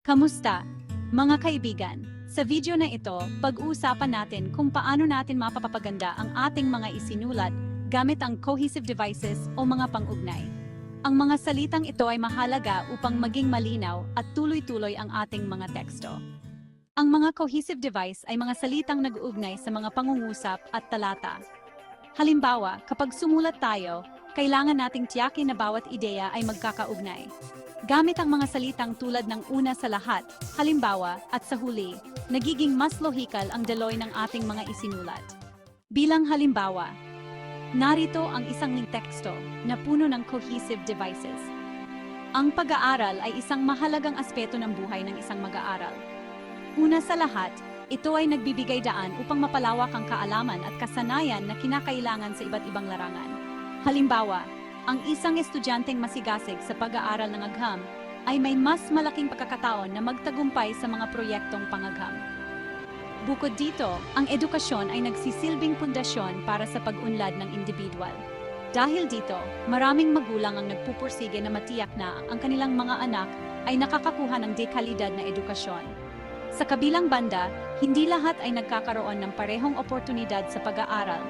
Kamusta, mga kaibigan? Sa video na ito, pag-uusapan natin kung paano natin mapapaganda ang ating mga isinulat gamit ang cohesive devices o mga pang-ugnay. Ang mga salitang ito ay mahalaga upang maging malinaw at tuloy-tuloy ang ating mga teksto. Ang mga cohesive device ay mga salitang nag-uugnay sa mga pangungusap at talata. Halimbawa, kapag sumulat tayo, kailangan nating tiyakin na bawat ideya ay magkakaugnay. Gamit ang mga salitang tulad ng una sa lahat, halimbawa, at sa huli, nagiging mas lohikal ang daloy ng ating mga isinulat. Bilang halimbawa, narito ang isang teksto na puno ng cohesive devices. Ang pag-aaral ay isang mahalagang aspeto ng buhay ng isang mag-aaral. Una sa lahat, ito ay nagbibigay daan upang mapalawak ang kaalaman at kasanayan na kinakailangan sa iba't ibang larangan. Halimbawa, ang isang estudyanteng masigasig sa pag-aaral ng agham ay may mas malaking pagkakataon na magtagumpay sa mga proyektong pangagham. Bukod dito, ang edukasyon ay nagsisilbing pundasyon para sa pag-unlad ng individual. Dahil dito, maraming magulang ang nagpupursige na matiyak na ang kanilang mga anak ay nakakakuha ng dekalidad na edukasyon. Sa kabilang banda, hindi lahat ay nagkakaroon ng parehong oportunidad sa pag-aaral,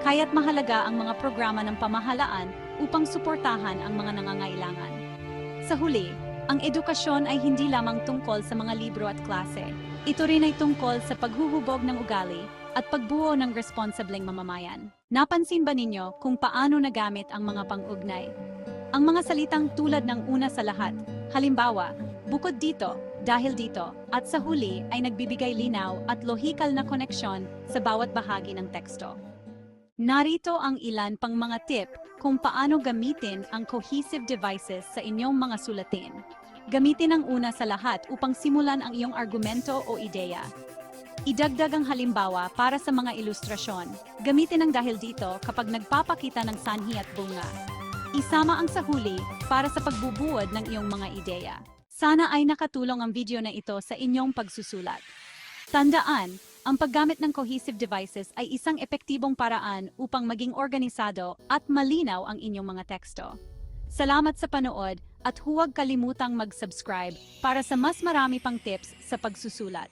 kaya't mahalaga ang mga programa ng pamahalaan upang suportahan ang mga nangangailangan. Sa huli, ang edukasyon ay hindi lamang tungkol sa mga libro at klase. Ito rin ay tungkol sa paghuhubog ng ugali at pagbuo ng responsableng mamamayan. Napansin ba ninyo kung paano nagamit ang mga pang-ugnay? Ang mga salitang tulad ng una sa lahat, halimbawa, bukod dito, dahil dito, at sa huli ay nagbibigay linaw at lohikal na koneksyon sa bawat bahagi ng teksto. Narito ang ilan pang mga tip kung paano gamitin ang cohesive devices sa inyong mga sulatin. Gamitin ang una sa lahat upang simulan ang iyong argumento o ideya. Idagdag ang halimbawa para sa mga ilustrasyon. Gamitin ang dahil dito kapag nagpapakita ng sanhi at bunga. Isama ang sa huli para sa pagbubuod ng iyong mga ideya. Sana ay nakatulong ang video na ito sa inyong pagsusulat. Tandaan, ang paggamit ng cohesive devices ay isang epektibong paraan upang maging organisado at malinaw ang inyong mga teksto. Salamat sa panood at huwag kalimutang mag-subscribe para sa mas marami pang tips sa pagsusulat.